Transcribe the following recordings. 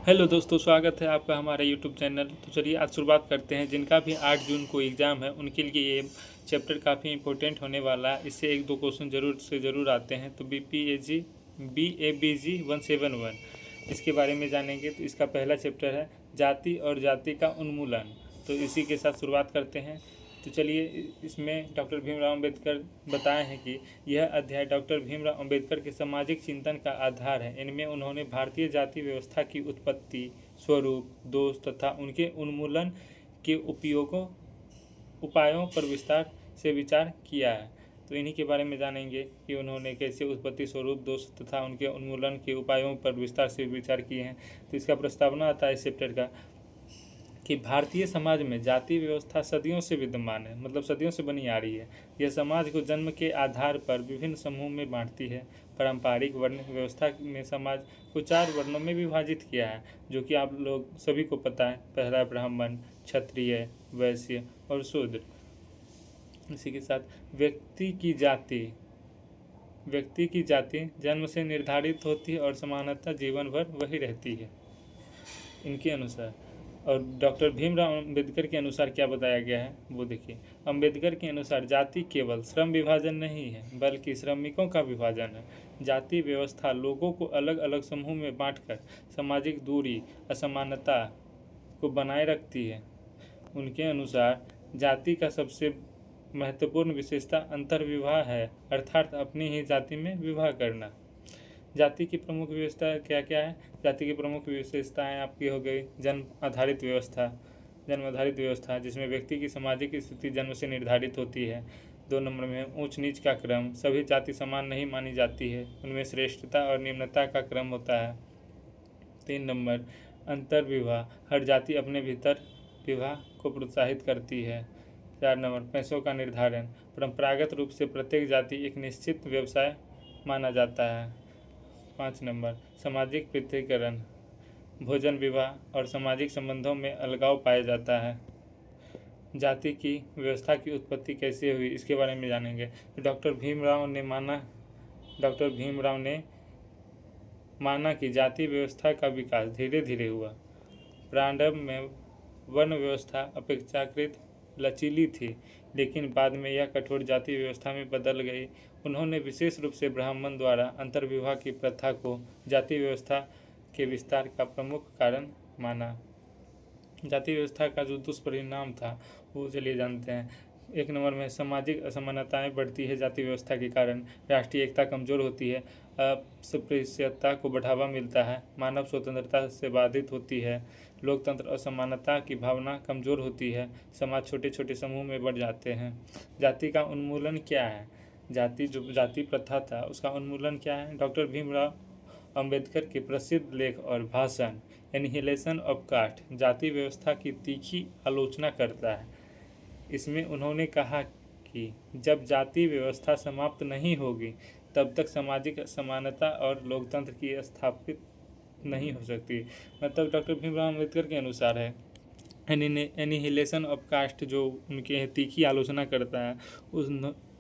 Hello दोस्तों, स्वागत है आपका हमारे यूट्यूब चैनल। तो चलिए आज शुरुआत करते हैं। जिनका भी 8 जून को एग्ज़ाम है उनके लिए ये चैप्टर काफ़ी इंपॉर्टेंट होने वाला है। इससे एक दो क्वेश्चन ज़रूर से ज़रूर आते हैं। तो BABG 171 इसके बारे में जानेंगे। तो इसका पहला चैप्टर है जाति और जाति का उन्मूलन। तो इसी के साथ शुरुआत करते हैं। तो चलिए, इसमें डॉक्टर भीमराव अंबेडकर बताए हैं कि यह अध्याय डॉक्टर भीमराव अंबेडकर के सामाजिक चिंतन का आधार है। इनमें उन्होंने भारतीय जाति व्यवस्था की उत्पत्ति, स्वरूप, दोष तथा उनके उन्मूलन के उपायों पर विस्तार से विचार किया है। तो इन्हीं के बारे में जानेंगे कि उन्होंने कैसे उत्पत्ति, स्वरूप, दोष तथा उनके उन्मूलन के उपायों पर विस्तार से विचार किए हैं। तो इसका प्रस्तावना आता है इस चैप्टर का कि भारतीय समाज में जाति व्यवस्था सदियों से विद्यमान है, मतलब सदियों से बनी आ रही है। यह समाज को जन्म के आधार पर विभिन्न समूह में बांटती है। पारंपरिक वर्ण व्यवस्था में समाज को 4 वर्णों में विभाजित किया है, जो कि आप लोग सभी को पता है। पहला ब्राह्मण, क्षत्रिय, वैश्य और शूद्र। इसी के साथ व्यक्ति की जाति जन्म से निर्धारित होती है और समानता जीवन भर वही रहती है इनके अनुसार। और डॉक्टर भीमराव अंबेडकर के अनुसार क्या बताया गया है वो देखिए। अंबेडकर के अनुसार जाति केवल श्रम विभाजन नहीं है, बल्कि श्रमिकों का विभाजन है। जाति व्यवस्था लोगों को अलग अलग समूह में बांटकर सामाजिक दूरी, असमानता को बनाए रखती है। उनके अनुसार जाति का सबसे महत्वपूर्ण विशेषता अंतर्विवाह है, अर्थात अपनी ही जाति में विवाह करना। जाति की प्रमुख विशेषता क्या क्या है? जाति की प्रमुख विशेषताएं आपकी हो गई जन्म आधारित व्यवस्था जिसमें व्यक्ति की सामाजिक स्थिति जन्म से निर्धारित होती है। 2 नंबर में ऊंच नीच का क्रम, सभी जाति समान नहीं मानी जाती है, उनमें श्रेष्ठता और निम्नता का क्रम होता है। 3 नंबर अंतर्विवाह, हर जाति अपने भीतर विवाह को प्रोत्साहित करती है। 4 नंबर पैसों का निर्धारण, परंपरागत रूप से प्रत्येक जाति एक निश्चित व्यवसाय माना जाता है। 5 नंबर सामाजिक पृथक्करण, भोजन, विवाह और सामाजिक संबंधों में अलगाव पाया जाता है। जाति की व्यवस्था की उत्पत्ति कैसे हुई इसके बारे में जानेंगे। डॉक्टर भीमराव ने माना कि जाति व्यवस्था का विकास धीरे धीरे हुआ। प्रारंभ में वर्ण व्यवस्था अपेक्षाकृत लचीली थी, लेकिन बाद में यह कठोर जाति व्यवस्था में बदल गई। उन्होंने विशेष रूप से ब्राह्मण द्वारा अंतर्विवाह की प्रथा को जाति व्यवस्था के विस्तार का प्रमुख कारण माना। जाति व्यवस्था का जो दुष्परिणाम था वो चलिए जानते हैं। 1 नंबर में सामाजिक असमानताएं बढ़ती है। जाति व्यवस्था के कारण राष्ट्रीय एकता कमजोर होती है, अस्पृश्यता को बढ़ावा मिलता है, मानव स्वतंत्रता से बाधित होती है, लोकतंत्र असमानता की भावना कमजोर होती है, समाज छोटे छोटे समूह में बढ़ जाते हैं। जाति का उन्मूलन क्या है? जाति प्रथा था उसका उन्मूलन क्या है? डॉक्टर भीमराव अंबेडकर के प्रसिद्ध लेख और भाषण एनिहिलेशन ऑफ कास्ट जाति व्यवस्था की तीखी आलोचना करता है। इसमें उन्होंने कहा कि जब जाति व्यवस्था समाप्त नहीं होगी तब तक सामाजिक समानता और लोकतंत्र की स्थापित नहीं हो सकती। मतलब डॉक्टर भीमराव अम्बेडकर के अनुसार है एनिहिलेशन ऑफ कास्ट, जो उनके तीखी आलोचना करता है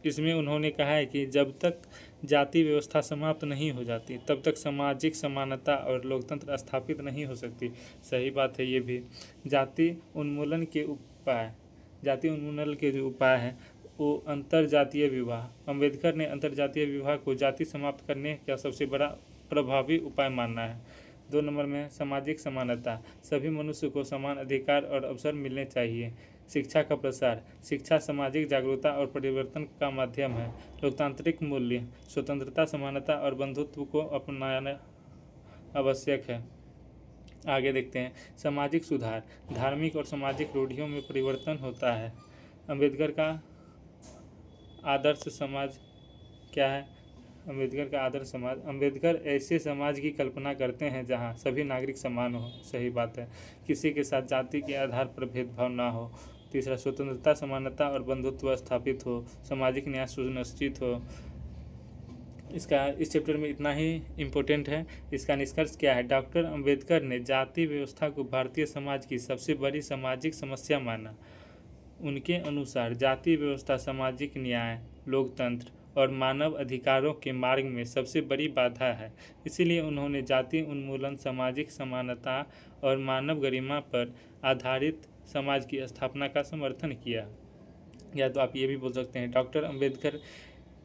इसमें उन्होंने कहा है कि जब तक जाति व्यवस्था समाप्त नहीं हो जाती तब तक सामाजिक समानता और लोकतंत्र स्थापित नहीं हो सकती। सही बात है ये भी। जाति उन्मूलन के जो उपाय हैं वो अंतरजातीय विवाह। अंबेडकर ने अंतरजातीय विवाह को जाति समाप्त करने का सबसे बड़ा प्रभावी उपाय माना है। 2 नंबर में सामाजिक समानता, सभी मनुष्य को समान अधिकार और अवसर मिलने चाहिए। शिक्षा का प्रसार, शिक्षा सामाजिक जागरूकता और परिवर्तन का माध्यम है। लोकतांत्रिक मूल्य, स्वतंत्रता, समानता और बंधुत्व को अपनाना आवश्यक है। आगे देखते हैं सामाजिक सुधार, धार्मिक और सामाजिक रूढ़ियों में परिवर्तन होता है। अंबेडकर का आदर्श समाज क्या है? अंबेडकर का आदर्श समाज, अंबेडकर ऐसे समाज की कल्पना करते हैं जहां सभी नागरिक समान हो। सही बात है। किसी के साथ जाति के आधार पर भेदभाव ना हो। तीसरा, स्वतंत्रता, समानता और बंधुत्व स्थापित हो, सामाजिक न्याय सुनिश्चित हो। इस चैप्टर में इतना ही इम्पोर्टेंट है। इसका निष्कर्ष क्या है? डॉक्टर अंबेडकर ने जाति व्यवस्था को भारतीय समाज की सबसे बड़ी सामाजिक समस्या माना। उनके अनुसार जाति व्यवस्था सामाजिक न्याय, लोकतंत्र और मानव अधिकारों के मार्ग में सबसे बड़ी बाधा है। इसीलिए उन्होंने जाति उन्मूलन, सामाजिक समानता और मानव गरिमा पर आधारित समाज की स्थापना का समर्थन किया। या तो आप ये भी बोल सकते हैं, डॉक्टर अंबेडकर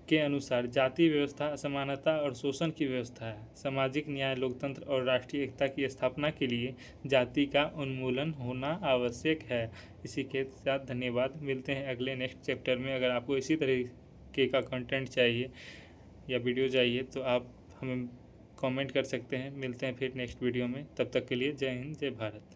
के अनुसार जाति व्यवस्था असमानता और शोषण की व्यवस्था है। सामाजिक न्याय, लोकतंत्र और राष्ट्रीय एकता की स्थापना के लिए जाति का उन्मूलन होना आवश्यक है। इसी के साथ धन्यवाद। मिलते हैं अगले नेक्स्ट चैप्टर में। अगर आपको इसी तरीके का कंटेंट चाहिए या वीडियो चाहिए तो आप हमें कमेंट कर सकते हैं। मिलते हैं फिर नेक्स्ट वीडियो में। तब तक के लिए जय हिंद, जय भारत।